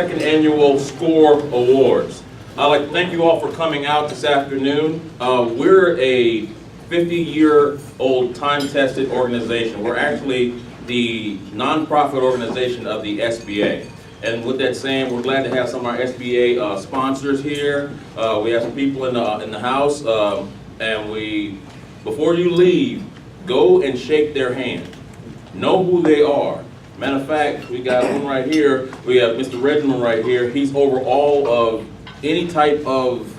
second annual SCORE Awards. I'd like to thank you all for coming out this afternoon. We're a 50-year-old time-tested organization. We're actually the nonprofit organization of the SBA. And with that saying, we're glad to have some of our SBA sponsors here. We have some people in the house, and before you leave, go and shake their hand. Know who they are. Matter of fact, we got one right here. We have Mr. Reginald right here. He's over all of any type of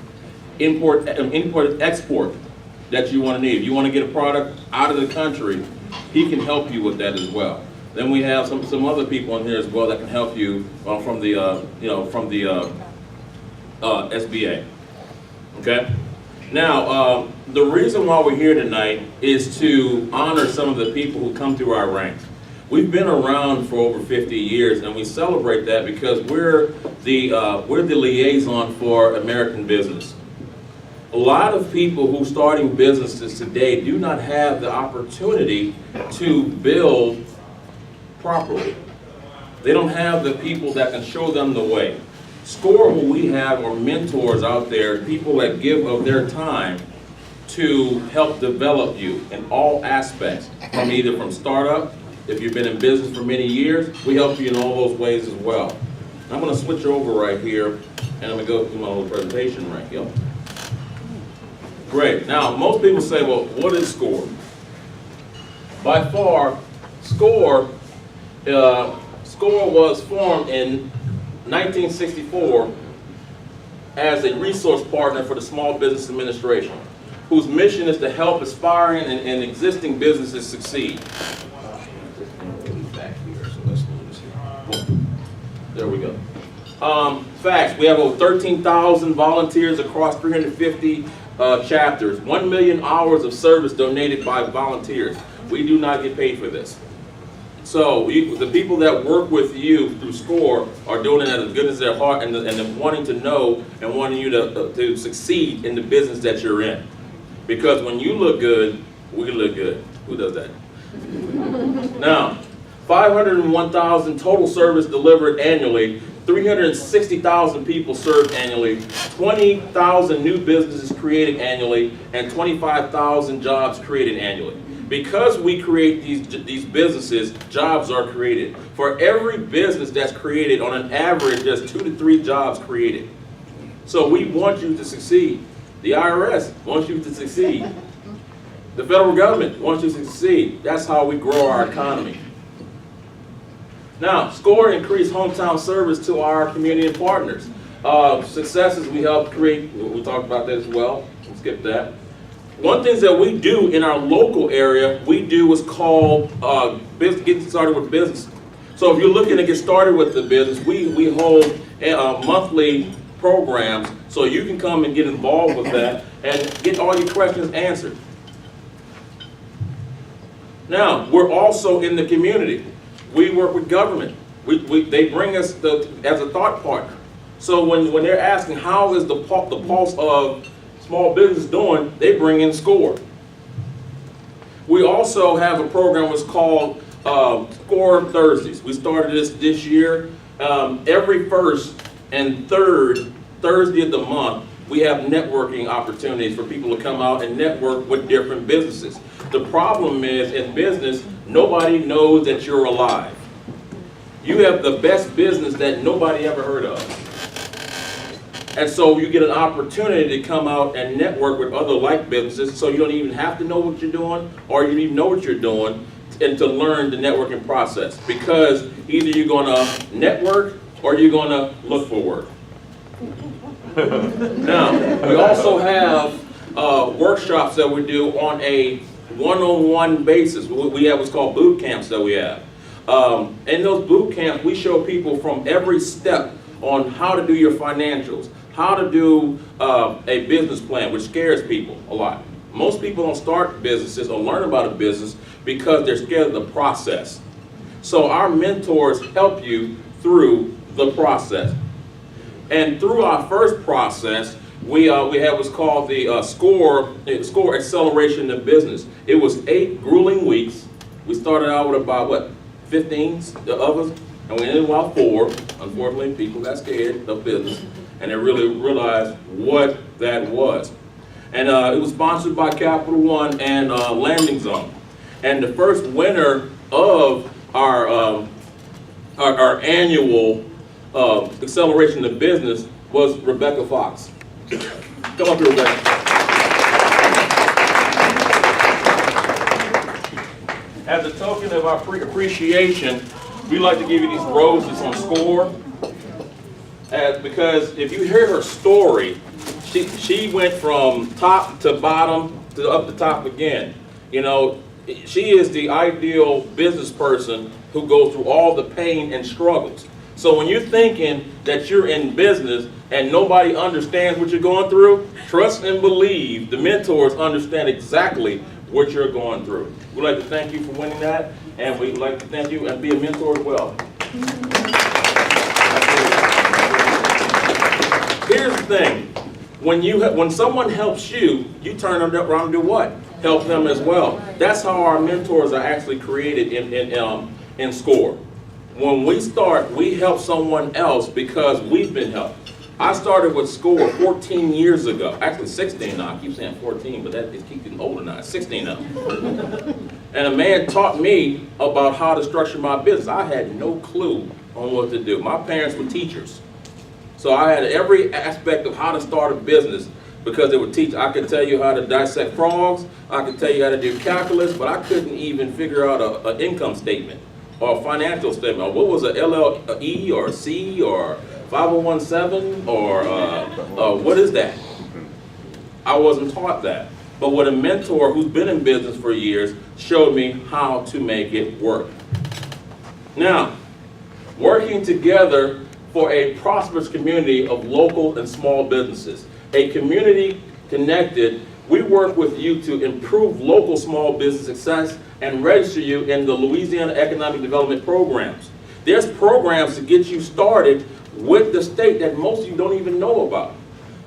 import, export that you want to need. If you want to get a product out of the country, he can help you with that as well. Then we have some other people in here as well that can help you from the SBA. Okay. Now, the reason why we're here tonight is to honor some of the people who come through our ranks. We've been around for over 50 years, and we celebrate that because we're the liaison for American business. A lot of people who are starting businesses today do not have the opportunity to build properly. They don't have the people that can show them the way. SCORE, what we have are mentors out there, people that give of their time to help develop you in all aspects, from startup. If you've been in business for many years, we help you in all those ways as well. I'm going to switch over right here, and I'm going to go through my little presentation right here. Great. Now, most people say, well, what is SCORE? By far, SCORE was formed in 1964 as a resource partner for the Small Business Administration, whose mission is to help aspiring and existing businesses succeed. There we go. Facts, we have over 13,000 volunteers across 350 chapters, 1 million hours of service donated by volunteers. We do not get paid for this. So the people that work with you through SCORE are doing it out of the goodness of their heart and wanting to know and wanting you to succeed in the business that you're in. Because when you look good, we look good. Who does that? Now, 501,000 total service delivered annually, 360,000 people served annually, 20,000 new businesses created annually, and 25,000 jobs created annually. Because we create these businesses, jobs are created. For every business that's created, on an average, there's 2 to 3 jobs created. So we want you to succeed. The IRS wants you to succeed. The federal government wants you to succeed. That's how we grow our economy. Now, SCORE increased hometown service to our community and partners. Successes we help create, we'll talk about that as well. We'll skip that. One thing that we do in our local area, we do what's called getting started with business. So if you're looking to get started with the business, we hold monthly programs so you can come and get involved with that and get all your questions answered. Now, we're also in the community. We work with government. They bring us as a thought partner. So when they're asking how is the pulse of small business doing, they bring in SCORE. We also have a program that's called SCORE Thursdays. We started this year. Every first and third Thursday of the month, we have networking opportunities for people to come out and network with different businesses. The problem is, in business, nobody knows that you're alive. You have the best business that nobody ever heard of. And so you get an opportunity to come out and network with other like businesses, so you don't even have to know what you're doing, or you don't even know what you're doing, and to learn the networking process. Because either you're going to network or you're going to look for work. Now, we also have workshops that we do on a one-on-one basis. We have what's called boot camps that we have. In those boot camps, we show people from every step on how to do your financials, how to do a business plan, which scares people a lot. Most people don't start businesses or learn about a business because they're scared of the process. So our mentors help you through the process. And through our first process, we have what's called the SCORE Acceleration of Business. It was 8 grueling weeks. We started out with about, 15 of us? And we ended about 4. Unfortunately, people got scared of business, and they really realized what that was. And it was sponsored by Capital One and Landing Zone. And the first winner of our annual acceleration of business was Rebecca Fox. Come up here, Rebecca. As a token of our appreciation, we like to give you these roses on SCORE. Because if you hear her story, she went from top to bottom to up to top again. You know, she is the ideal business person who goes through all the pain and struggles. So when you're thinking that you're in business and nobody understands what you're going through, trust and believe the mentors understand exactly what you're going through. We'd like to thank you for winning that, and we'd like to thank you and be a mentor as well. Here's the thing. When someone helps you, you turn around and do what? Help them as well. That's how our mentors are actually created in SCORE. When we start, we help someone else because we've been helped. I started with SCORE 14 years ago. Actually 16 now. I keep saying 14, but that is keeping older now. It's 16 now. And a man taught me about how to structure my business. I had no clue on what to do. My parents were teachers. So I had every aspect of how to start a business because they would teach. I could tell you how to dissect frogs. I could tell you how to do calculus, but I couldn't even figure out an income statement or a financial statement. What was a LLE or a C or 5017 or what is that? I wasn't taught that. But what a mentor who's been in business for years showed me how to make it work. Now, working together for a prosperous community of local and small businesses. A community connected, we work with you to improve local small business success and register you in the Louisiana Economic Development Programs. There's programs to get you started with the state that most of you don't even know about.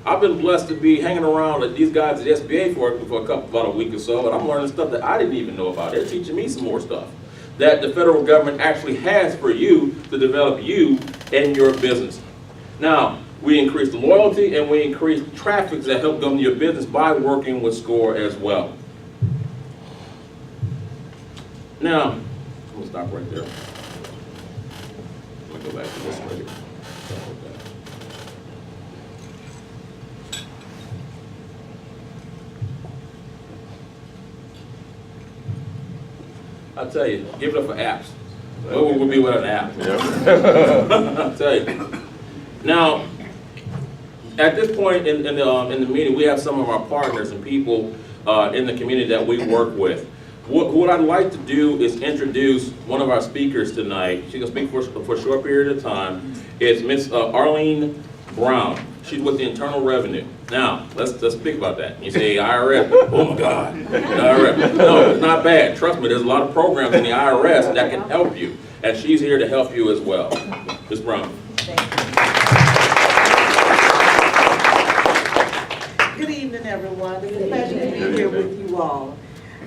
I've been blessed to be hanging around with these guys at SBA for about a week or so, and I'm learning stuff that I didn't even know about. They're teaching me some more stuff that the federal government actually has for you to develop you and your business. Now, we increase the loyalty and we increase traffic that help govern your business by working with SCORE as well. Now, we'll stop right there. Let me go back to this right here. I'll tell you, give it up for apps. What would we be without an app? Yeah. I'll tell you. Now, at this point in the meeting, we have some of our partners and people in the community that we work with. What I'd like to do is introduce one of our speakers tonight. She's going to speak for a short period of time. It's Miss Arlene Brown. She's with the Internal Revenue. Now, let's speak about that. You say IRS, oh my God, IRS. No, it's not bad. Trust me, there's a lot of programs in the IRS that can help you, and she's here to help you as well. Ms. Brown. Good evening, everyone. It's a pleasure to be here with you all.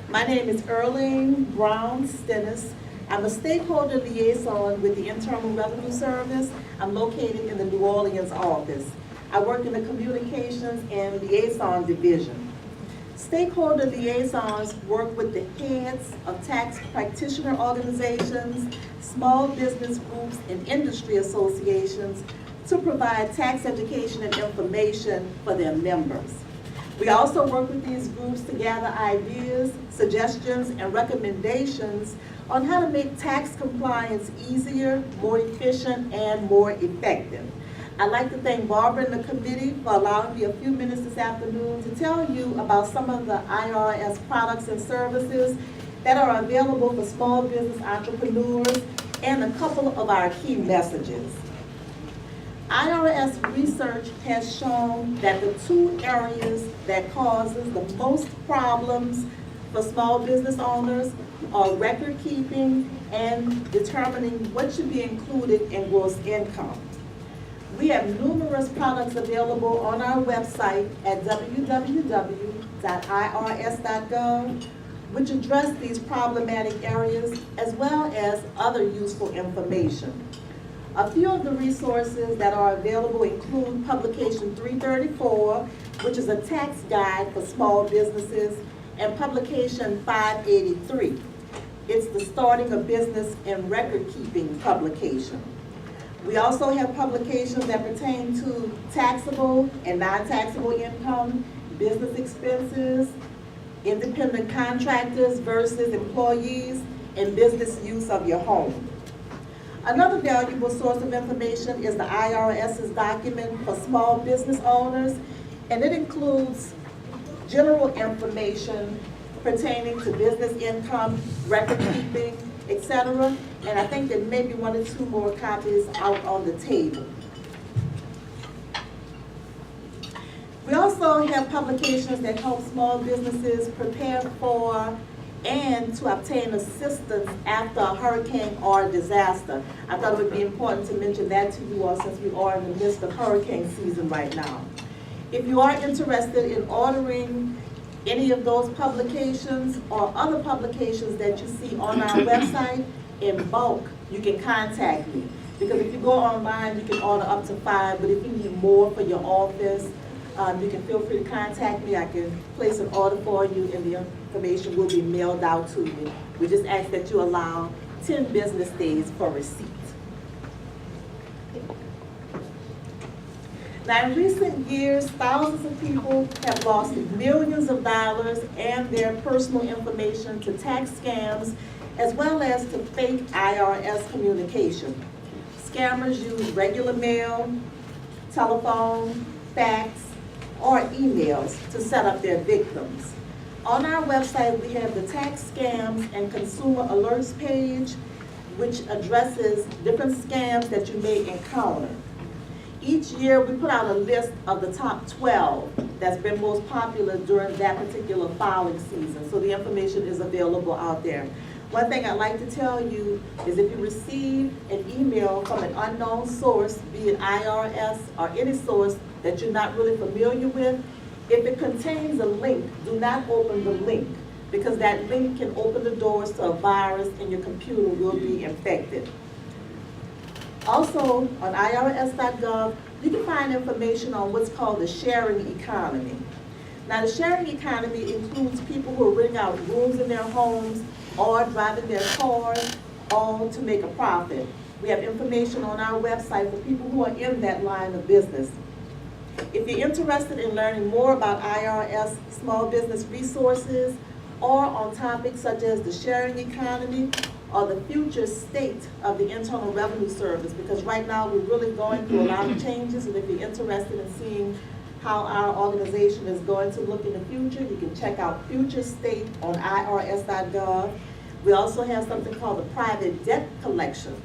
My name is Arlene Brown Stennis. I'm a stakeholder liaison with the Internal Revenue Service. I'm located in the New Orleans office. I work in the Communications and Liaison Division. Stakeholder liaisons work with the heads of tax practitioner organizations, small business groups, and industry associations to provide tax education and information for their members. We also work with these groups to gather ideas, suggestions, and recommendations on how to make tax compliance easier, more efficient, and more effective. I'd like to thank Barbara and the committee for allowing me a few minutes this afternoon to tell you about some of the IRS products and services that are available for small business entrepreneurs and a couple of our key messages. IRS research has shown that the two areas that causes the most problems for small business owners are record keeping and determining what should be included in gross income. We have numerous products available on our website at www.irs.gov, which address these problematic areas as well as other useful information. A few of the resources that are available include publication 334, which is a tax guide for small businesses, and publication 583. It's the starting a business and record keeping publication. We also have publications that pertain to taxable and non-taxable income, business expenses, independent contractors versus employees, and business use of your home. Another valuable source of information is the IRS's document for small business owners, and it includes general information pertaining to business income, record keeping, etc. And I think there may be 1 or 2 more copies out on the table. We also have publications that help small businesses prepare for and to obtain assistance after a hurricane or a disaster. I thought it would be important to mention that to you all since we are in the midst of hurricane season right now. If you are interested in ordering any of those publications or other publications that you see on our website in bulk, you can contact me. Because if you go online, you can order up to 5, but if you need more for your office, you can feel free to contact me. I can place an order for you and the information will be mailed out to you. We just ask that you allow 10 business days for receipt. Now, in recent years, thousands of people have lost millions of dollars and their personal information to tax scams, as well as to fake IRS communication. Scammers use regular mail, telephone, fax, or emails to set up their victims. On our website, we have the tax scams and consumer alerts page, which addresses different scams that you may encounter. Each year, we put out a list of the top 12 that's been most popular during that particular filing season, so the information is available out there. One thing I'd like to tell you is if you receive an email from an unknown source, be it IRS or any source that you're not really familiar with, if it contains a link, do not open the link, because that link can open the doors to a virus and your computer will be infected. Also, on IRS.gov, you can find information on what's called the sharing economy. Now, the sharing economy includes people who are renting out rooms in their homes or driving their cars, all to make a profit. We have information on our website for people who are in that line of business. If you're interested in learning more about IRS small business resources or on topics such as the sharing economy or the future state of the Internal Revenue Service, because right now we're really going through a lot of changes, and if you're interested in seeing how our organization is going to look in the future, you can check out Future State on IRS.gov. We also have something called the private debt collection.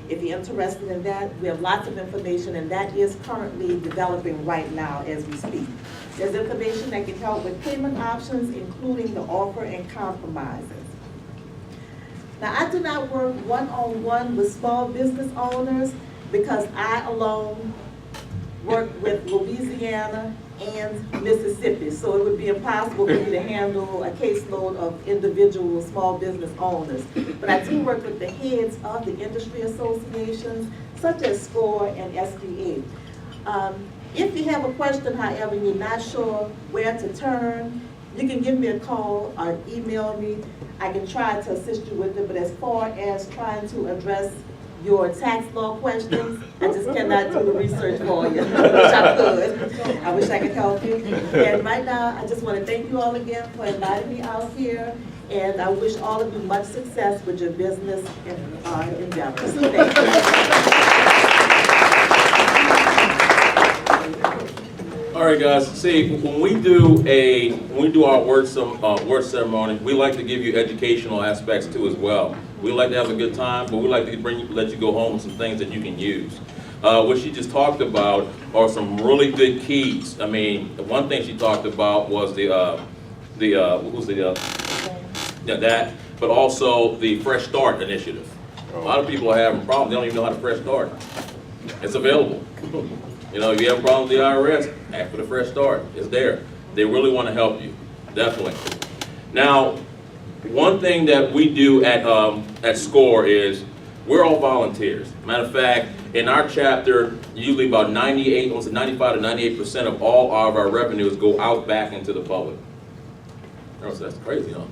If you're interested in that, we have lots of information, and that is currently developing right now as we speak. There's information that can help with payment options, including the offer and compromises. Now, I do not work one-on-one with small business owners because I alone work with Louisiana and Mississippi, so it would be impossible for me to handle a caseload of individual small business owners. But I do work with the heads of the industry associations, such as SCORE and SBA. If you have a question, however, you're not sure where to turn, you can give me a call or email me. I can try to assist you with it, but as far as trying to address your tax law questions, I just cannot do the research for you. I wish I could. I wish I could help you. And right now, I just want to thank you all again for inviting me out here, and I wish all of you much success with your business endeavors. Thank you. All right, guys. See, when we do our word ceremony, we like to give you educational aspects too as well. We like to have a good time, but we like to let you go home with some things that you can use. What she just talked about are some really good keys. I mean, one thing she talked about was that, but also the Fresh Start initiative. A lot of people are having problems. They don't even know how to fresh start. It's available. You know, if you have a problem with the IRS, ask for the Fresh Start. It's there. They really want to help you, definitely. Now, one thing that we do at SCORE is we're all volunteers. Matter of fact, in our chapter, usually about 95 to 98% of all of our revenues go out back into the public. That's crazy, huh?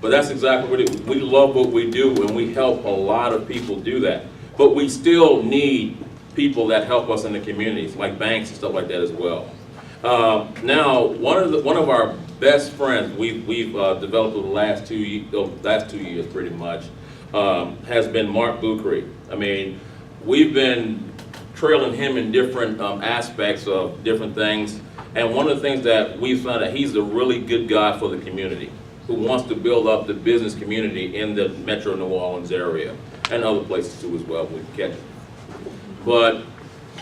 But that's exactly what it is. We love what we do, and we help a lot of people do that. But we still need people that help us in the communities, like banks and stuff like that as well. Now, one of our best friends we've developed over the last 2 years, pretty much, has been Mark Bucree. I mean, we've been trailing him in different aspects of different things, and one of the things that we found that he's a really good guy for the community, who wants to build up the business community in the Metro New Orleans area and other places too as well. We can catch it. But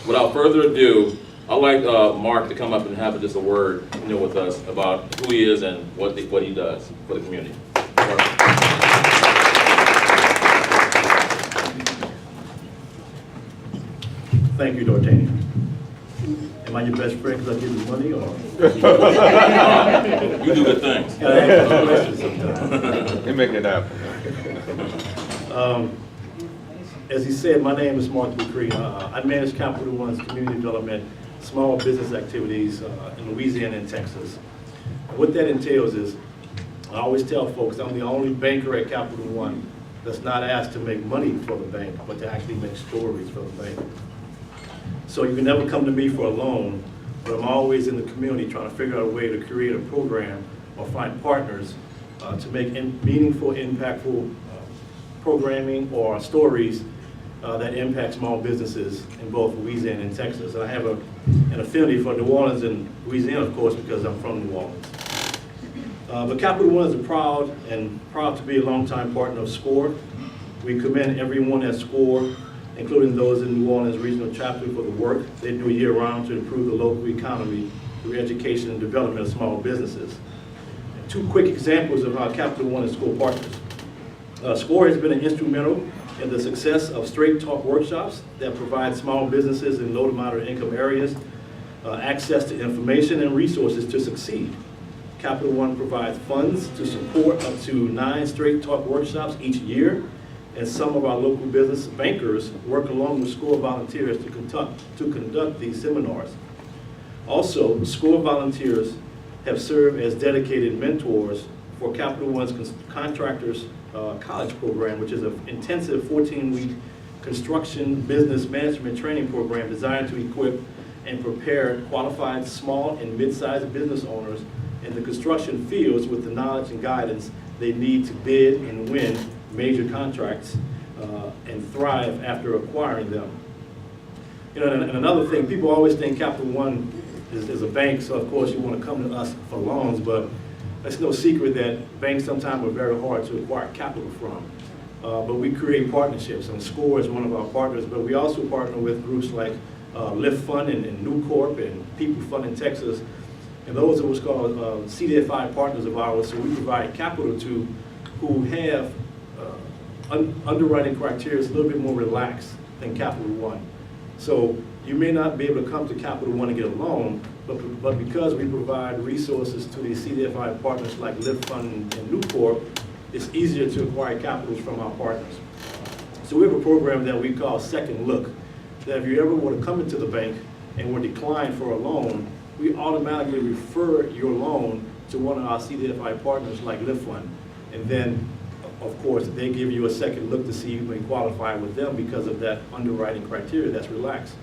without further ado, I'd like Mark to come up and have just a word, with us about who he is and what he does for the community. Thank you, Dortania. Am I your best friend because I give you money, or? You do good things. You make it happen. As he said, my name is Mark Bucree. I manage Capital One's community development, small business activities in Louisiana and Texas. And what that entails is, I always tell folks, I'm the only banker at Capital One that's not asked to make money for the bank, but to actually make stories for the bank. So you can never come to me for a loan, but I'm always in the community trying to figure out a way to create a program or find partners to make meaningful, impactful programming or stories that impact small businesses in both Louisiana and Texas. And I have an affinity for New Orleans and Louisiana, of course, because I'm from New Orleans. But Capital One is proud to be a longtime partner of SCORE. We commend everyone at SCORE, including those in New Orleans Regional Chapter, for the work they do year-round to improve the local economy through education and development of small businesses. Two quick examples of how Capital One is SCORE partners. SCORE has been instrumental in the success of Straight Talk workshops that provide small businesses in low to moderate income areas access to information and resources to succeed. Capital One provides funds to support up to 9 Straight Talk workshops each year, and some of our local business bankers work along with SCORE volunteers to conduct these seminars. Also, SCORE volunteers have served as dedicated mentors for Capital One's Contractors College program, which is an intensive 14-week construction business management training program designed to equip and prepare qualified small and mid-sized business owners in the construction fields with the knowledge and guidance they need to bid and win major contracts and thrive after acquiring them. And another thing, people always think Capital One is a bank, so of course you want to come to us for loans, but it's no secret that banks sometimes are very hard to acquire capital from. But we create partnerships, and SCORE is one of our partners, but we also partner with groups like Lift Fund and New Corp and People Fund in Texas, and those are what's called CDFI partners of ours. So we provide capital to who have underwriting criteria is a little bit more relaxed than Capital One. So you may not be able to come to Capital One and get a loan, but because we provide resources to these CDFI partners like Lift Fund and New Corp, it's easier to acquire capitals from our partners. So we have a program that we call Second Look, that if you ever want to come into the bank and were declined for a loan, we automatically refer your loan to one of our CDFI partners like Lift Fund. And then, of course, they give you a second look to see if you may qualify with them because of that underwriting criteria that's relaxed.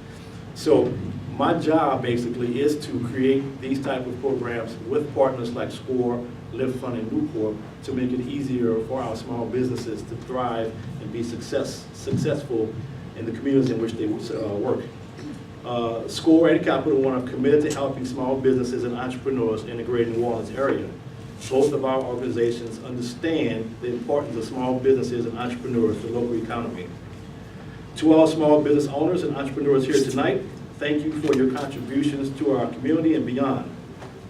So my job basically is to create these type of programs with partners like SCORE, Lift Fund, and New Corp to make it easier for our small businesses to thrive and be successful in the communities in which they work. SCORE and Capital One are committed to helping small businesses and entrepreneurs in the greater New Orleans area. Both of our organizations understand the importance of small businesses and entrepreneurs to the local economy. To all small business owners and entrepreneurs here tonight, thank you for your contributions to our community and beyond.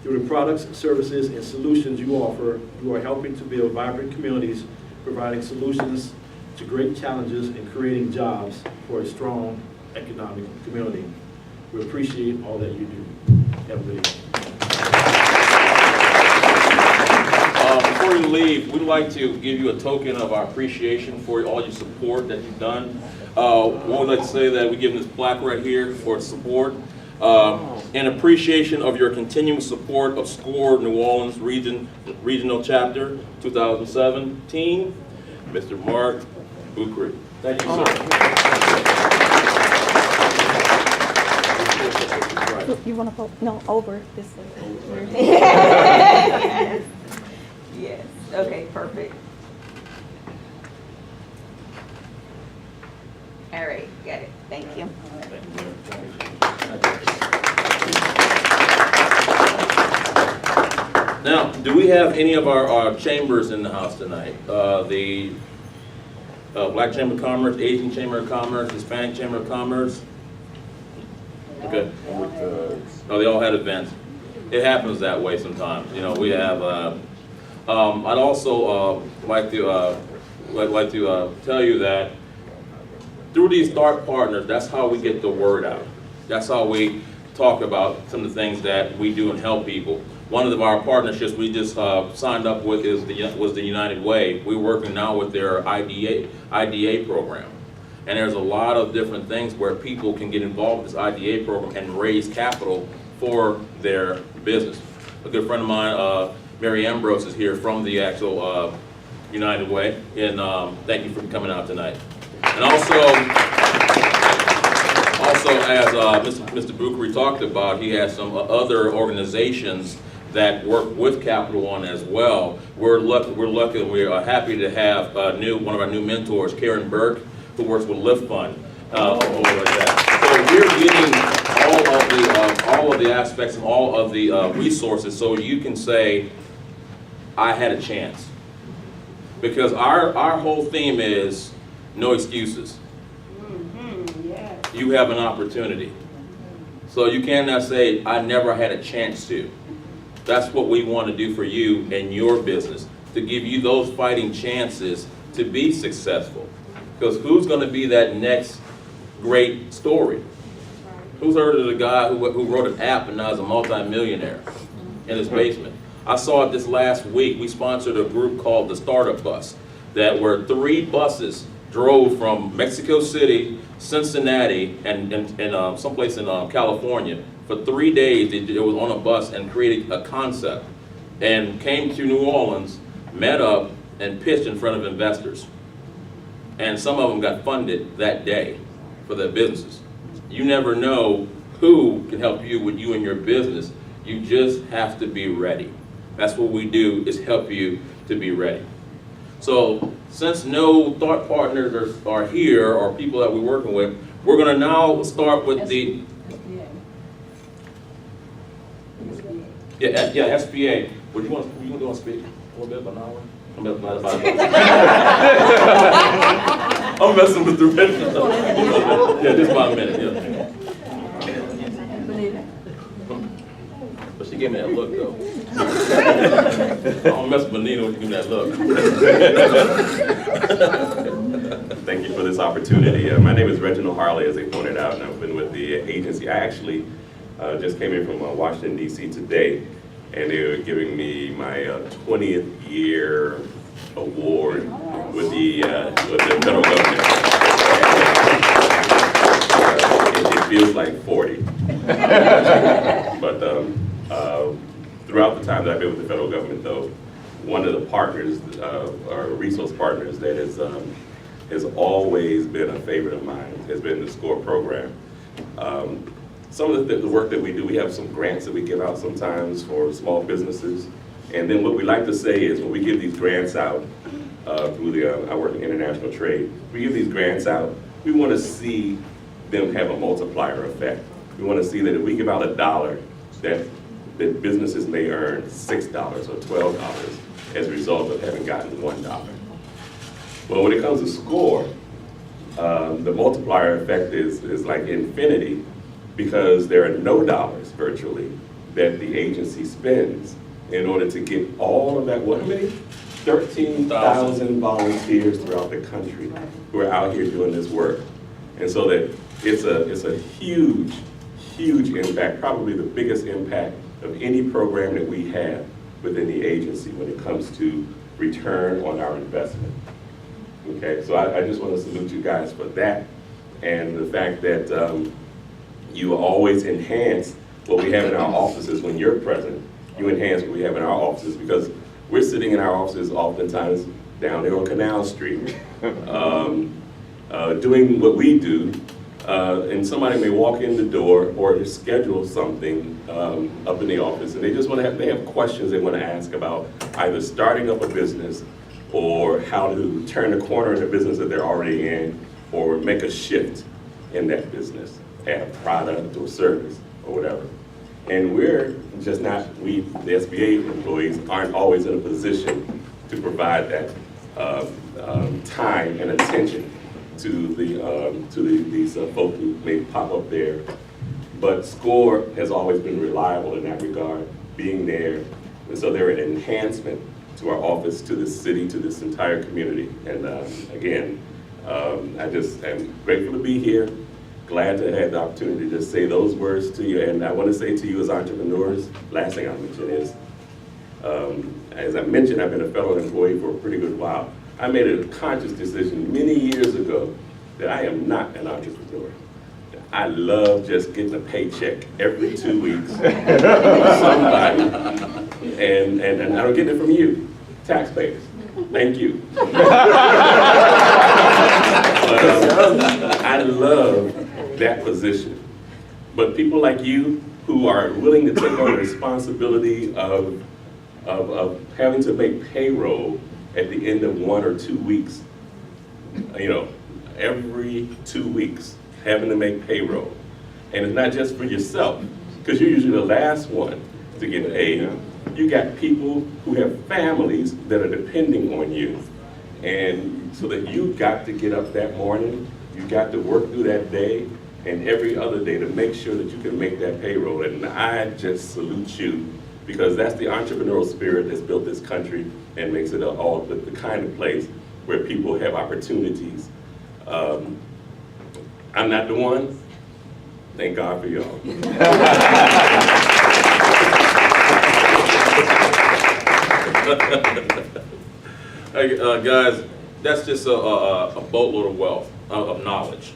Through the products, services, and solutions you offer, you are helping to build vibrant communities, providing solutions to great challenges and creating jobs for a strong economic community. We appreciate all that you do. Have a good evening. Before before we leave, we'd like to give you a token of our appreciation for all your support that you've done. We would like to say that we give this plaque right here for support. In appreciation of your continuing support of SCORE New Orleans Regional Chapter 2017, Mr. Mark Bukri. Thank you, sir. You want to go? No, over this way. Yes, okay, perfect. All right, got it, thank you. Now, do we have any of our chambers in the house tonight? The Black Chamber of Commerce, Asian Chamber of Commerce, Hispanic Chamber of Commerce? Okay. Oh, they all had events. It happens that way sometimes. You know, we have. I'd also like to tell you that through these START partners, that's how we get the word out. That's how we talk about some of the things that we do and help people. One of our partnerships we just signed up with was the United Way. We're working now with their IDA program. And there's a lot of different things where people can get involved with this IDA program and raise capital for their business. A good friend of mine, Mary Ambrose, is here from the actual United Way, and thank you for coming out tonight. And also as Mr. Bukri talked about, he has some other organizations that work with Capital One as well. We're lucky, we are happy to have one of our new mentors, Karen Burke, who works with Lift Fund over that. So we're getting all of the aspects and all of the resources so you can say, I had a chance. Because our whole theme is no excuses. You have an opportunity. So you cannot say, I never had a chance to. That's what we want to do for you and your business, to give you those fighting chances to be successful. Because who's going to be that next great story? Who's heard of the guy who wrote an app and now is a multi-millionaire in his basement? I saw it this last week. We sponsored a group called the Startup Bus, that were 3 buses drove from Mexico City, Cincinnati, and someplace in California. For 3 days, it was on a bus and created a concept, and came to New Orleans, met up, and pitched in front of investors. And some of them got funded that day for their businesses. You never know who can help you with you and your business. You just have to be ready. That's what we do, is help you to be ready. So since no thought partners are here, or people that we're working with, we're going to now start with the SBA. What do you want to speak? A little bit, an hour? I'm messing with the red. Yeah, just about a minute. Yeah. But she gave me that look, though. I don't mess with Nina when you give me that look. Thank you for this opportunity. My name is Reginald Harley, as they pointed out, and I've been with the agency. I actually just came in from Washington, D.C. today, and they were giving me my 20th year award with the federal government. It feels like 40. But throughout the time that I've been with the federal government, though, one of the partners, our resource partners, that has always been a favorite of mine has been the SCORE program. Some of the work that we do, we have some grants that we give out sometimes for small businesses. And then what we like to say is when we give these grants out through I work in international trade, we give these grants out, we want to see them have a multiplier effect. We want to see that if we give out $1, that businesses may earn $6 or $12 as a result of having gotten $1. Well, when it comes to SCORE, the multiplier effect is like infinity, because there are no dollars virtually that the agency spends in order to get all of that, what, how many? 13,000 volunteers throughout the country who are out here doing this work. And so that it's a huge, huge impact, probably the biggest impact of any program that we have within the agency when it comes to return on our investment. Okay, so I just want to salute you guys for that, and the fact that you always enhance what we have in our offices when you're present. You enhance what we have in our offices, because we're sitting in our offices oftentimes down there on Canal Street, doing what we do, and somebody may walk in the door or schedule something up in the office, and they just want to they have questions they want to ask about either starting up a business or how to turn the corner in the business that they're already in, or make a shift in that business, add a product or service or whatever. And we're just not, the SBA employees aren't always in a position to provide that time and attention to these folk who may pop up there. But SCORE has always been reliable in that regard, being there. And so they're an enhancement to our office, to this city, to this entire community. And again, I just am grateful to be here. Glad to have the opportunity to say those words to you. And I want to say to you as entrepreneurs, last thing I'll mention is, as I mentioned, I've been a fellow employee for a pretty good while. I made a conscious decision many years ago that I am not an entrepreneur. I love just getting a paycheck every 2 weeks from somebody, and I don't get it from you, taxpayers. Thank you. But I love that position. But people like you who are willing to take on the responsibility of having to make payroll at the end of 1 or 2 weeks, every 2 weeks, having to make payroll. And it's not just for yourself, because you're usually the last one to get paid. You got people who have families that are depending on you. And so that you've got to get up that morning, you've got to work through that day and every other day to make sure that you can make that payroll. And I just salute you, because that's the entrepreneurial spirit that's built this country and makes it the kind of place where people have opportunities. I'm not the one. Thank God for y'all. Guys, that's just a boatload of wealth, of knowledge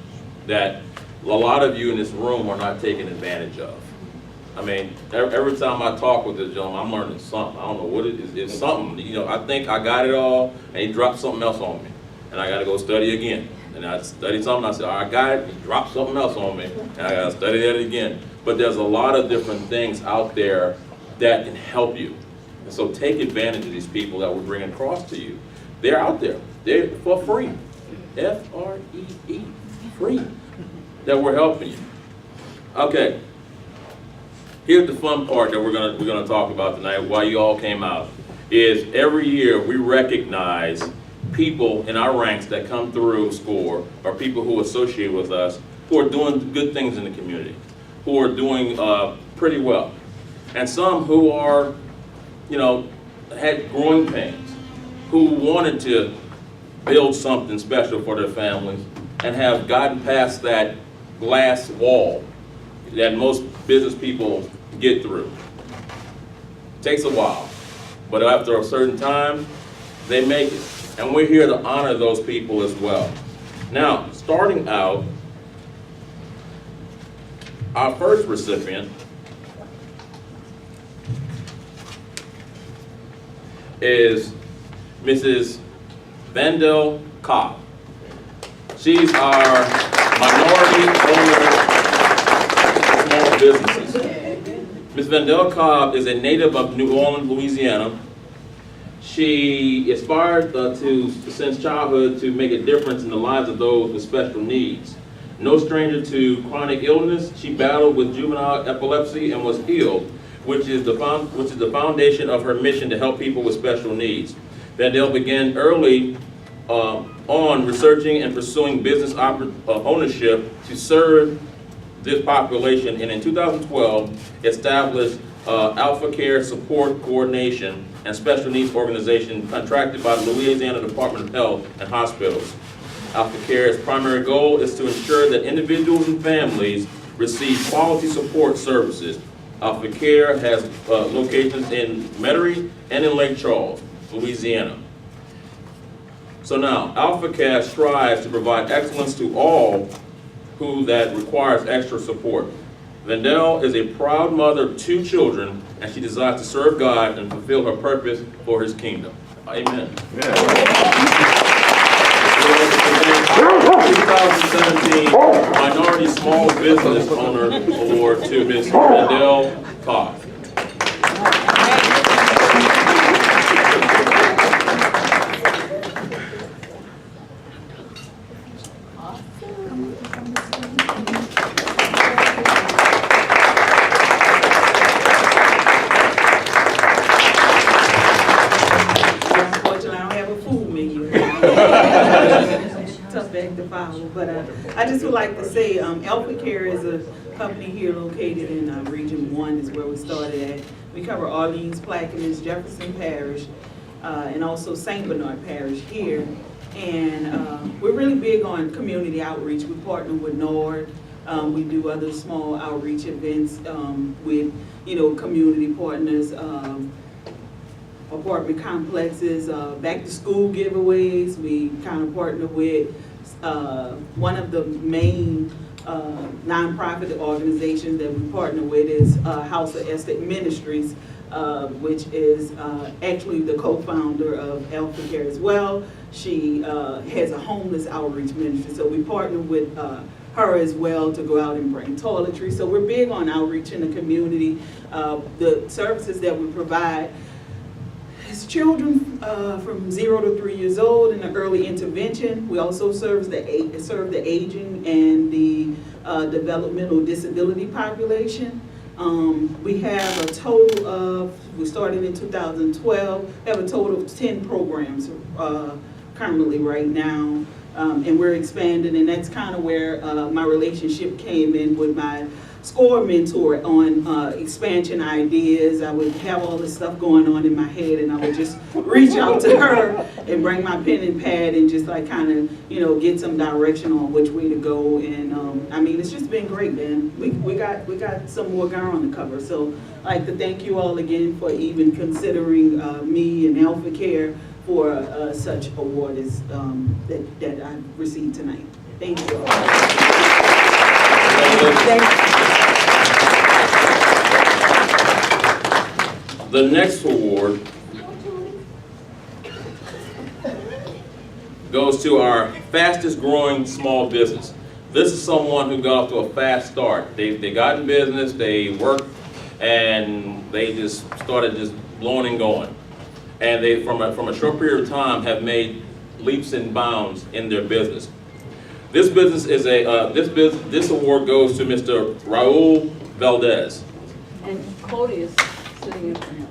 that a lot of you in this room are not taking advantage of. I mean, every time I talk with this gentleman, I'm learning something. I don't know what it is. It's something. I think I got it all, and he dropped something else on me, and I got to go study again. And I studied something. I said, I got it. He dropped something else on me, and I got to study that again. But there's a lot of different things out there that can help you. And so take advantage of these people that we're bringing across to you. They're out there. They're for free. F-R-E-E, free, that we're helping you. Okay. Here's the fun part that we're gonna talk about tonight, why you all came out, is every year we recognize people in our ranks that come through SCORE, or people who associate with us, who are doing good things in the community, who are doing pretty well. And some who are, had growing pains, who wanted to build something special for their families and have gotten past that glass wall that most business people get through. Takes a while, but after a certain time, they make it. And we're here to honor those people as well. Now, starting out, our first recipient is Mrs. Vandel Cobb. She's our minority owner of small businesses. Ms. Vandel Cobb is a native of New Orleans, Louisiana. She aspired since childhood to make a difference in the lives of those with special needs. No stranger to chronic illness, she battled with juvenile epilepsy and was healed, which is the foundation of her mission to help people with special needs. Vandel began early on researching and pursuing business ownership to serve this population, and in 2012 established Alpha Care Support Coordination and Special Needs Organization contracted by the Louisiana Department of Health and Hospitals. Alpha Care's primary goal is to ensure that individuals and families receive quality support services Alpha Care has locations in Metairie and in Lake Charles, Louisiana. So now, Alpha Care strives to provide excellence to all who that requires extra support. Vendel is a proud mother of 2 children, and she desires to serve God and fulfill her purpose for His kingdom. Amen. 2017 Minority Small Business Owner Award to Ms. Vendel Cox. Unfortunately, I don't have a food menu. Tough act to follow, but I just would like to say, Alpha Care is a company here located in Region 1 is where we started at. We cover Orleans, Plaquemines, Jefferson Parish, and also St. Bernard Parish here. And we're really big on community outreach. We partner with NORD. We do other small outreach events with, community partners, apartment complexes, back to school giveaways. We kind of partner with one of the main nonprofit organizations that we partner with is House of Esther Ministries, which is actually the co-founder of Alpha Care as well. She has a homeless outreach ministry, so we partner with her as well to go out and bring toiletries. So we're big on outreach in the community. The services that we provide is children from 0 to 3 years old in the early intervention. We also serve the aging and the developmental disability population. We have a total of, we started in 2012, we have a total of 10 programs currently right now. And we're expanding, and that's kind of where my relationship came in with my SCORE mentor on expansion ideas. I would have all this stuff going on in my head, and I would just reach out to her and bring my pen and pad and just like kind of, get some direction on which way to go. And I mean, it's just been great, man. We got some more ground on the cover. So I'd like to thank you all again for even considering me and Alpha Care for such award as that I received tonight. Thank you all. The next award goes to our fastest growing small business. This is someone who got off to a fast start. They got in business, they worked, and they just started just blowing and going. And they, from a short period of time, have made leaps and bounds in their business. This business is this award goes to Mr. Raul Valdez. And Cody is sitting in for him.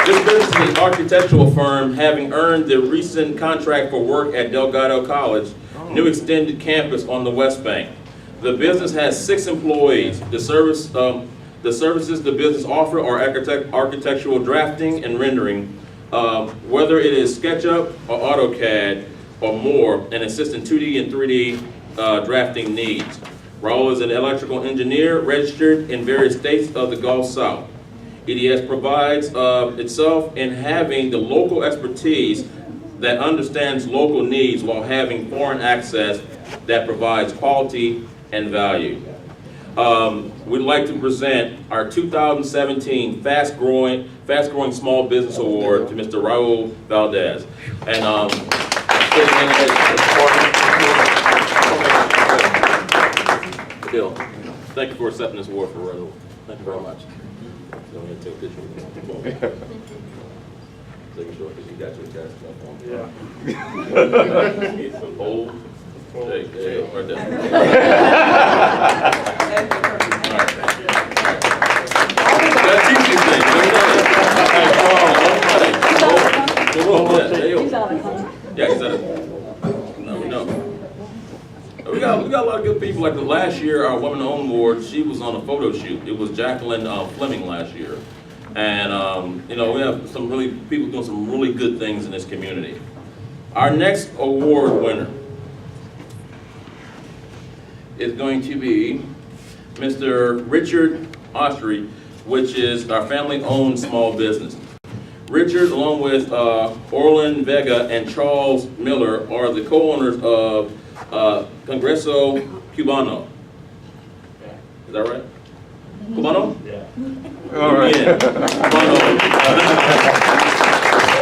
This business is an architectural firm having earned the recent contract for work at Delgado College, new extended campus on the West Bank. The business has 6 employees. The services the business offer are architectural drafting and rendering, whether it is SketchUp or AutoCAD or more, and assist in 2D and 3D drafting needs. Raul is an electrical engineer registered in various states of the Gulf South. EDS provides itself in having the local expertise that understands local needs while having foreign access that provides quality and value. We'd like to present our 2017 Fast Growing Small Business Award to Mr. Raul Valdez. And Bill, thank you for accepting this award for Raul. Thank you very much. Go ahead and take a picture with me. Take a short because you got your cast stuff on. Yeah. Hold. Take it right there. That's easy thing. He's out of country. Yeah, he's out of. No, we know. We got a lot of good people. Like the last year, our Women Owned Award, she was on a photo shoot. It was Jacqueline Fleming last year, and we have some people doing some really good things in this community. Our next award winner is going to be Mr. Richard Ostry, which is our family-owned small business. Richard, along with Orlin Vega and Charles Miller, are the co-owners of Congreso Cubano. Is that right? Cubano? Yeah. All right. Yeah. Cubano.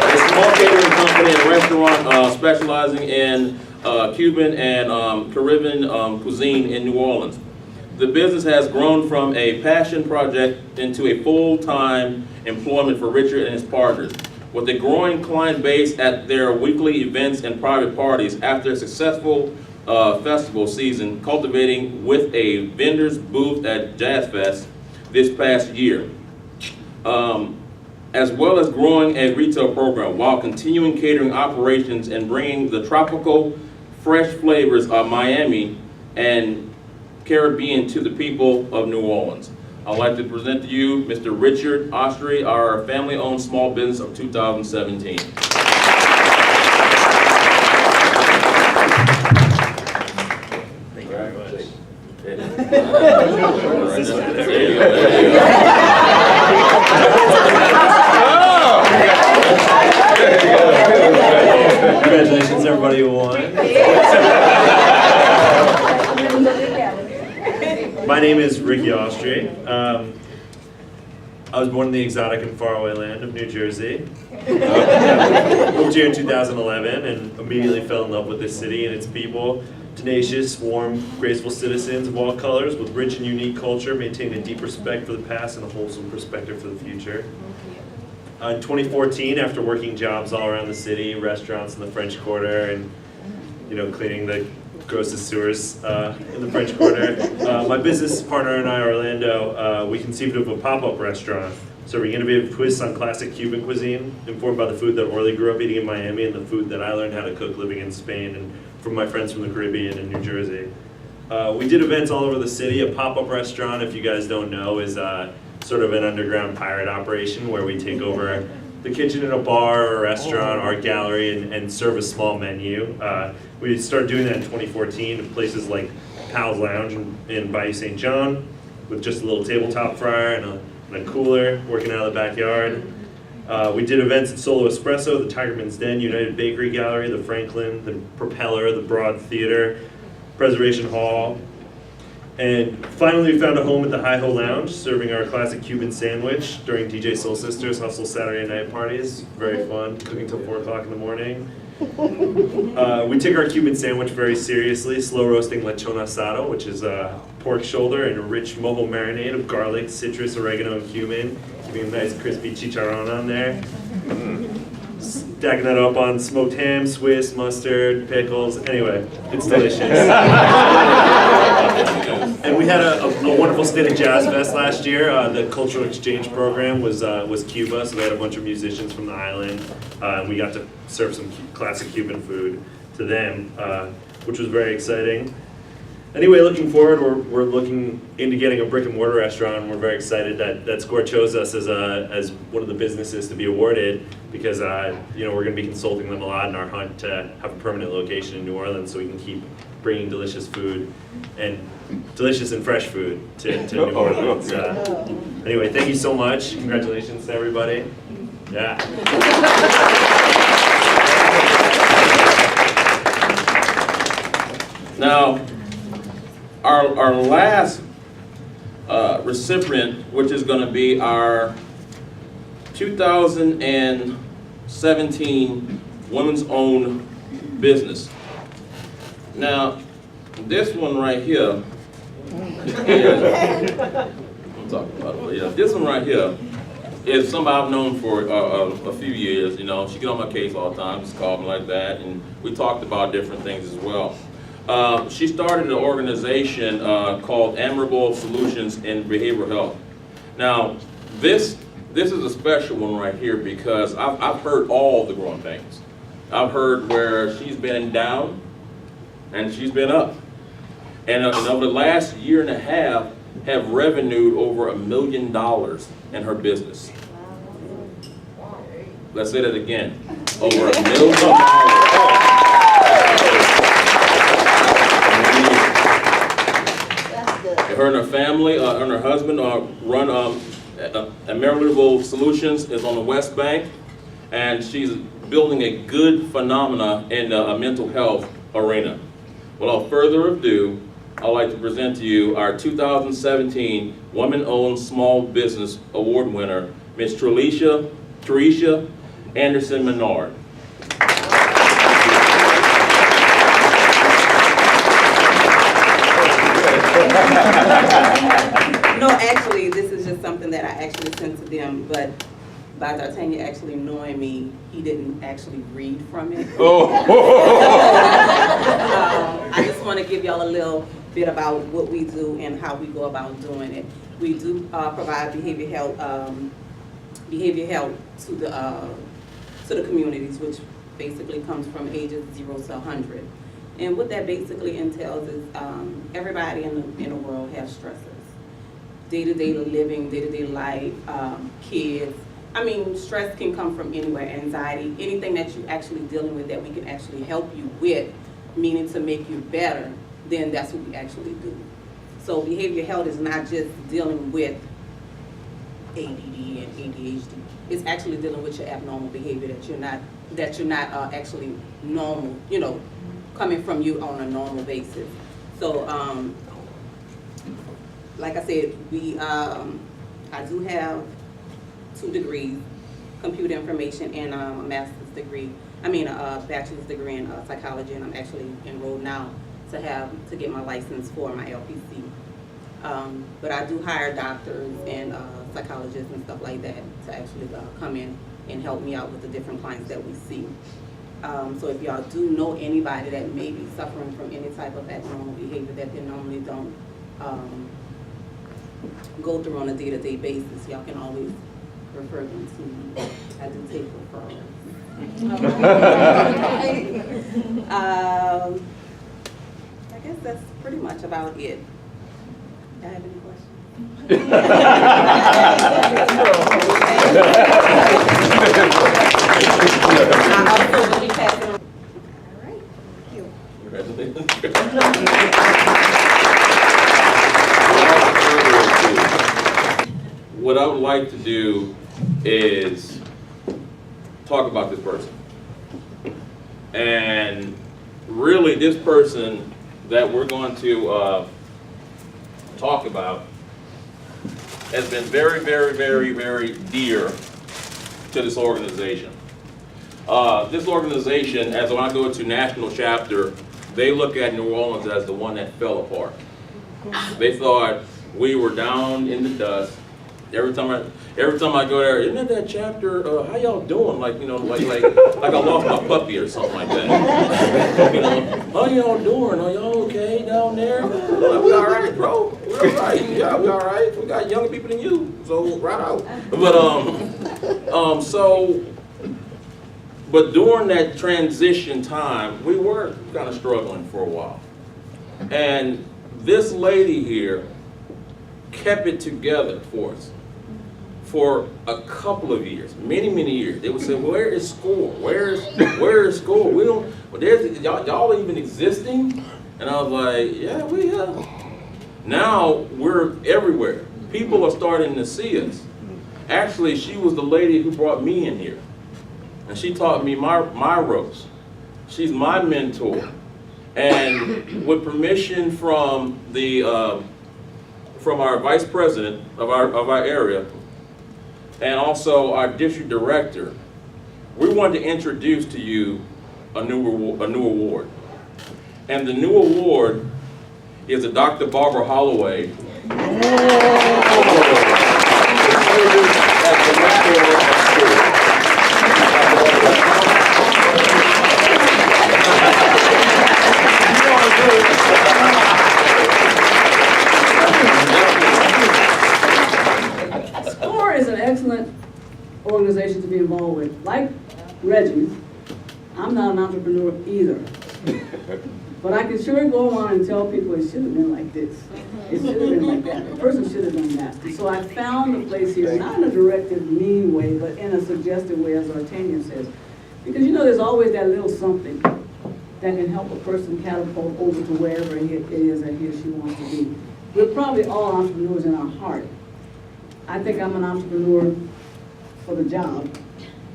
A small catering company and restaurant specializing in Cuban and Caribbean cuisine in New Orleans. The business has grown from a passion project into a full-time employment for Richard and his partners. With a growing client base at their weekly events and private parties after a successful festival season, cultivating with a vendor's booth at Jazz Fest this past year, as well as growing a retail program while continuing catering operations and bringing the tropical, fresh flavors of Miami and Caribbean to the people of New Orleans. I'd like to present to you Mr. Richard Ostry, our family-owned small business of 2017. Thank you very much. There you go. Congratulations, everybody who won. My name is Ricky Ostry. I was born in the exotic and faraway land of New Jersey. Moved here in 2011 and immediately fell in love with this city and its people. Tenacious, warm, graceful citizens of all colors with rich and unique culture, maintaining a deep respect for the past and a wholesome perspective for the future. In 2014, after working jobs all around the city, restaurants in the French Quarter, and cleaning the grossest sewers in the French Quarter, my business partner and I, Orlando, we conceived of a pop-up restaurant serving innovative twists on classic Cuban cuisine, informed by the food that Orly grew up eating in Miami and the food that I learned how to cook living in Spain and from my friends from the Caribbean and New Jersey. We did events all over the city. A pop-up restaurant, if you guys don't know, is sort of an underground pirate operation where we take over the kitchen in a bar or a restaurant, art gallery, and serve a small menu. We started doing that in 2014 in places like Pal's Lounge in Bayou St. John with just a little tabletop fryer and a cooler working out of the backyard. We did events at Solo Espresso, the Tigerman's Den, United Bakery Gallery, the Franklin, the Propeller, the Broad Theater, Preservation Hall. And finally, we found a home at the Hi-Ho Lounge, serving our classic Cuban sandwich during DJ Soul Sisters Hustle Saturday night parties. Very fun, cooking till 4 o'clock in the morning. We take our Cuban sandwich very seriously, slow roasting lechon asado, which is a pork shoulder and a rich mobile marinade of garlic, citrus, oregano, and cumin, keeping a nice crispy chicharron on there. Stacking that up on smoked ham, Swiss, mustard, pickles. Anyway, it's delicious. And we had a wonderful stint at Jazz Fest last year. The cultural exchange program was Cuba, so we had a bunch of musicians from the island. And we got to serve some classic Cuban food to them, which was very exciting. Anyway, looking forward, we're looking into getting a brick and mortar restaurant, and we're very excited that SCORE chose us as one of the businesses to be awarded because we're going to be consulting them a lot in our hunt to have a permanent location in New Orleans so we can keep bringing delicious food and delicious and fresh food to New Orleans. Anyway, thank you so much. Congratulations to everybody. Yeah. Now, our last recipient, which is going to be our 2017 Women's Owned Business. Now, this one right here is, I'm talking about it, yeah, this one right here is somebody I've known for a few years. She get on my case all the time, just call me like that, and we talked about different things as well. She started an organization called Admirable Solutions in Behavioral Health. Now, this is a special one right here because I've heard all the growing pains. I've heard where she's been down and she's been up. And over the last year and a half, have revenued over $1 million in her business. Let's say that again. Over $1 million. Her and her family, and her husband run Emerald Solutions is on the West Bank, and she's building a good phenomena in a mental health arena. Without further ado, I'd like to present to you our 2017 Woman-Owned Small Business Award winner, Ms. Teresa Anderson Menard. No, actually, this is just something that I actually sent to them, but by D'Artagnan actually knowing me, he didn't actually read from it. I just want to give y'all a little bit about what we do and how we go about doing it. We do provide behavior health to the communities, which basically comes from ages 0 to 100. And what that basically entails is everybody in the world has stressors. Day-to-day living, day-to-day life, kids. I mean, stress can come from anywhere, anxiety, anything that you're actually dealing with that we can actually help you with, meaning to make you better, then that's what we actually do. So behavior health is not just dealing with ADD and ADHD. It's actually dealing with your abnormal behavior that you're not actually normal, you know, coming from you on a normal basis. So, like I said, I do have 2 degrees, computer information and a master's degree. I mean a bachelor's degree in psychology, and I'm actually enrolled now to get my license for my LPC. But I do hire doctors and psychologists and stuff like that to actually come in and help me out with the different clients that we see. So if y'all do know anybody that may be suffering from any type of abnormal behavior that they normally don't go through on a day-to-day basis, y'all can always refer them to me. I do take referrals. I guess that's pretty much about it. Do I have any questions? What I would like to do is talk about this person. And really, this person that we're going to talk about has been very, very, very, very dear to this organization. This organization, as when I go to national chapter, they look at New Orleans as the one that fell apart. They thought we were down in the dust. Every time I go there, isn't that chapter? How y'all doing? Like, you know, like I lost my puppy or something like that. You know, how y'all doing? Are y'all okay down there? Like, we all right, bro. We all right. Yeah, we all right. We got younger people than you, so right out. But during that transition time, we were kind of struggling for a while, and this lady here kept it together for us for a couple of years, many years. They would say, "Where is SCORE? Where is SCORE? We don't. Well, y'all even existing?" And I was like, "Yeah, we are." Now we're everywhere. People are starting to see us. Actually, she was the lady who brought me in here, and she taught me my ropes. She's my mentor, and with permission from from our vice president of our area, and also our district director, we wanted to introduce to you a new award. And the new award is a Dr. Barbara Holloway. SCORE is an excellent organization to be involved with. Like Reggie, I'm not an entrepreneur either. But I can sure go on and tell people it should have been like this. It should have been like that. The person should have done that. And so I found a place here, not in a directive, mean way, but in a suggestive way, as D'Artagnan says. Because you know there's always that little something that can help a person catapult over to wherever it is that he or she wants to be. we're probably all entrepreneurs in our heart. I think I'm an entrepreneur for the job.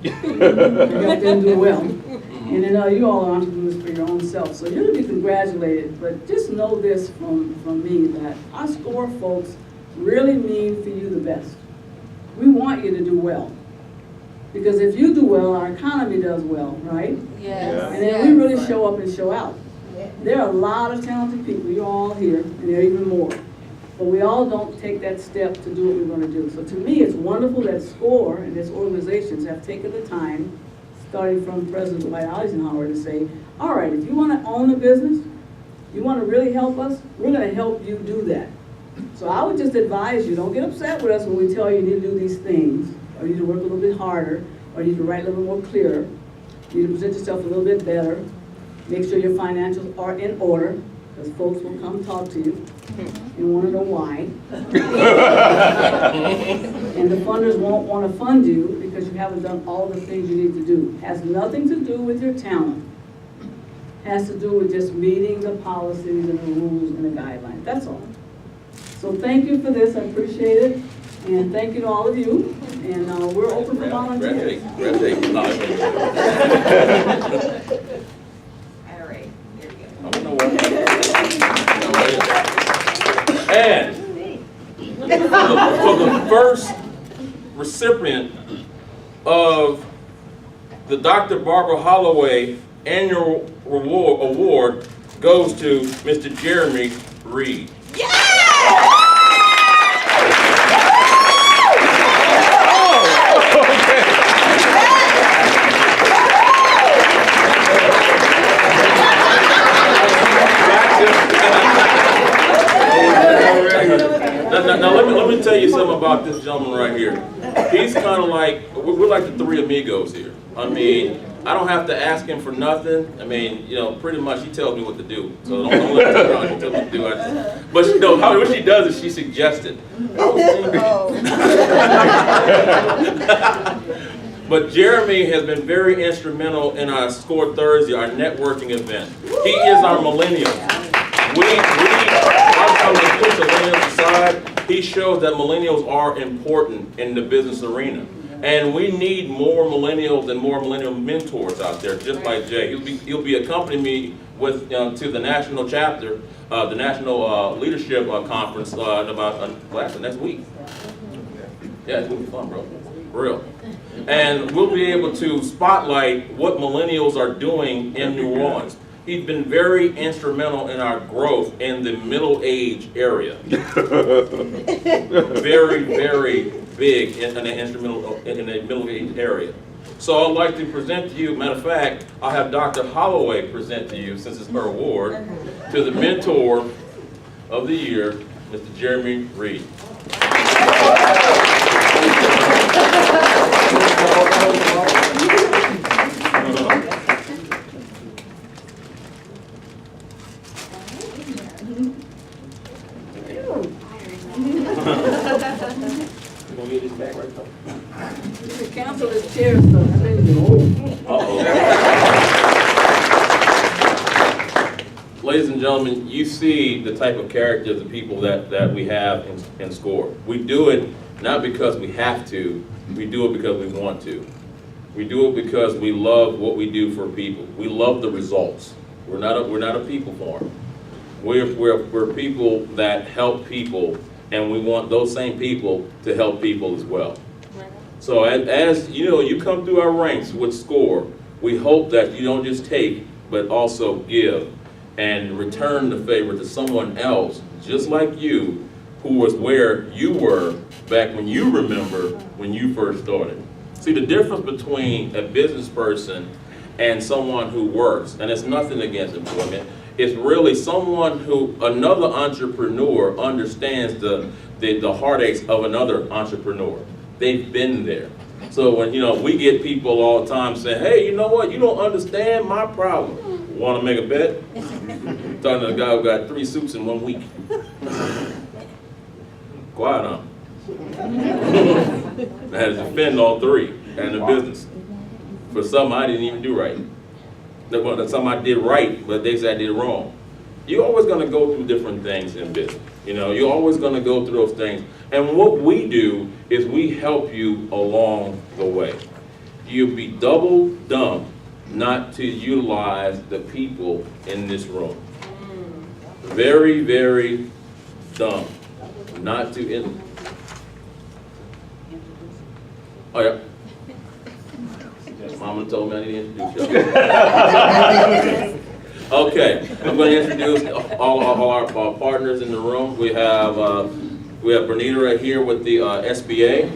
I help them do well. And then you all are entrepreneurs for your own self. So you're to be congratulated, but just know this from me, that our SCORE folks really mean for you the best. We want you to do well. Because if you do well, our economy does well, right? Yes. And then we really show up and show out. There are a lot of talented people, you're all here, and there are even more. But we all don't take that step to do what we're going to do. So to me, it's wonderful that SCORE and its organizations have taken the time, starting from President Dwight Eisenhower, to say, all right, if you want to own a business, you want to really help us, we're going to help you do that. So I would just advise you, don't get upset with us when we tell you you need to do these things, or you need to work a little bit harder, or you need to write a little more clear, you need to present yourself a little bit better, make sure your financials are in order, because folks will come talk to you and want to know why. And the funders won't want to fund you because you haven't done all the things you need to do. It has nothing to do with your talent. It has to do with just meeting the policies and the rules and the guidelines. That's all. So thank you for this. I appreciate it. And thank you to all of you. And we're open for volunteers. All right, there we go. And for the first recipient of the Dr. Barbara Holloway Annual Award goes to Mr. Jeremy Reed. Now let me tell you something about this gentleman right here. He's kind of like, we're like the three amigos here. I mean, I don't have to ask him for nothing. I mean, you know, pretty much he tells me what to do. So don't let her tell me what to do. But you know, what she does is she suggests it. But Jeremy has been very instrumental in our SCORE Thursday, our networking event. He is our millennial. I'm going to push the millennials aside. He shows that millennials are important in the business arena. And we need more millennials and more millennial mentors out there, just like Jay. He'll be accompanying me with to the national chapter, the National Leadership Conference next week. Yeah, it's gonna be fun, bro. For real. And we'll be able to spotlight what millennials are doing in New Orleans. He's been very instrumental in our growth in the middle age area. Very, very big in the middle age area. So I'd like to present to you, matter of fact, I'll have Dr. Holloway present to you, since it's her award, to the mentor of the year, Mr. Jeremy Reed. Cancel this chair stuff. I think it's old. Ladies and gentlemen, you see the type of characters and people that we have in SCORE. We do it not because we have to, we do it because we want to. We do it because we love what we do for people. We love the results. We're not a people farm. We're people that help people, and we want those same people to help people as well. So as you know, you come through our ranks with SCORE, we hope that you don't just take, but also give and return the favor to someone else, just like you, who was where you were back when you remember when you first started. See, the difference between a business person and someone who works, and it's nothing against employment, it's really someone who, another entrepreneur understands the heartaches of another entrepreneur. They've been there. So when, we get people all the time saying, hey, you know what, you don't understand my problem. Want to make a bet? Talking to the guy who got 3 suits in 1 week. Quiet on. I had to defend all 3 in the business for something I didn't even do right. Something I did right, but they said I did wrong. You're always going to go through different things in business. You know, you're always going to go through those things. And what we do is we help you along the way. You'd be double dumb not to utilize the people in this room. Very, very dumb not to. Oh, yeah. Mama told me I need to introduce y'all. Okay, I'm going to introduce all our partners in the room. We have Bernita right here with the SBA.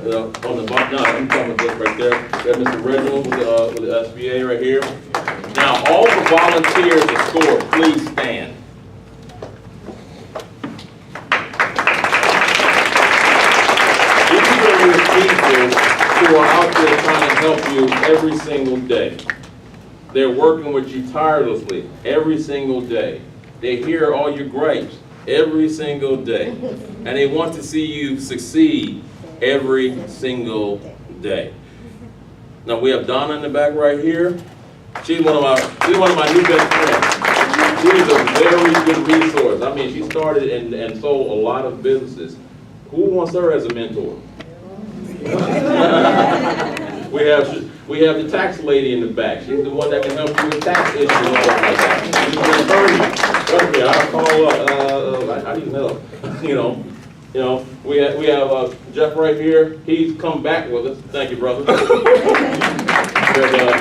On the bottom, no, I'm talking about this right there. We have Mr. Reginald with the SBA right here. Now, all the volunteers at SCORE, please stand. These are the people who are out there trying to help you every single day. They're working with you tirelessly every single day. They hear all your gripes every single day. And they want to see you succeed every single day. Now we have Donna in the back right here. She's one of my new best friends. She's a very good resource. I mean, she started and sold a lot of businesses. Who wants her as a mentor? We have the tax lady in the back. She's the one that can help you with tax issues and all like that. She's an attorney. Trust me, I'll call up. I need help. We have Jeff right here. He's come back with us. Thank you, brother. But,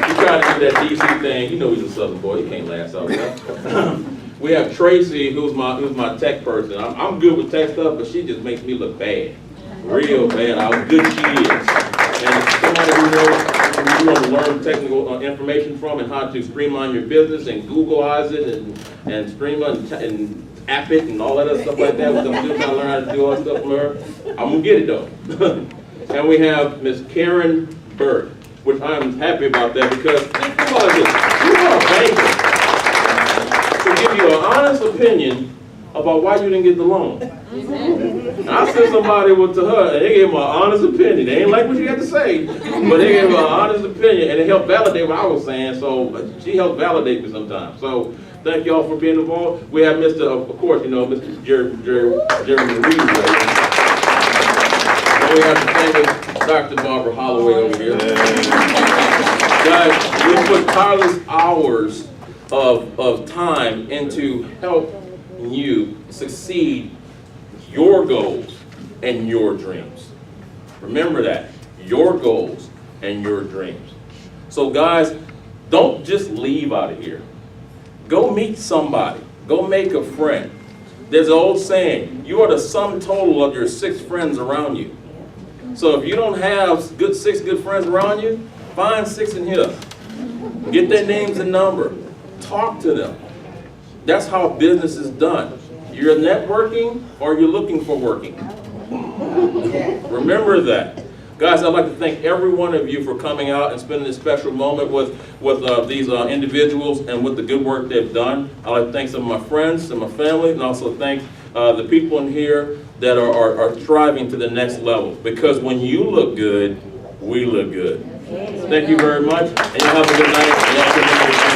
he tried to do that DC thing. You know he's a Southern boy. He can't last out there. We have Tracy, who's my tech person. I'm good with tech stuff, but she just makes me look bad. Real bad. How good she is. And somebody who knows you want to learn technical information from and how to streamline your business and Googleize it and streamline and app it and all that other stuff like that. I'm still trying to learn how to do all that stuff from her. I'm going to get it though. And we have Miss Karen Burke, which I'm happy about that because think about this. You are a banker to give you an honest opinion about why you didn't get the loan. I sent somebody to her and they gave me an honest opinion. They ain't like what you had to say, but they gave me an honest opinion and it helped validate what I was saying. So she helped validate me sometimes. So thank y'all for being involved. We have Mr. Of course, Mr. Jeremy Reed. And we have to thank Dr. Barbara Holloway over here. Guys, we put tireless hours of time into help you succeed your goals and your dreams. Remember that, your goals and your dreams. So guys, don't just leave out of here. Go meet somebody. Go make a friend. There's an old saying, you are the sum total of your 6 friends around you. So if you don't have 6 good friends around you, find 6 in here. Get their names and number. Talk to them. That's how business is done. You're networking or you're looking for working. Remember that. Guys, I'd like to thank every one of you for coming out and spending this special moment with these individuals and with the good work they've done. I'd like to thank some of my friends and my family, and also thank the people in here that are striving to the next level. Because when you look good, we look good. Thank you very much, and you have a good night.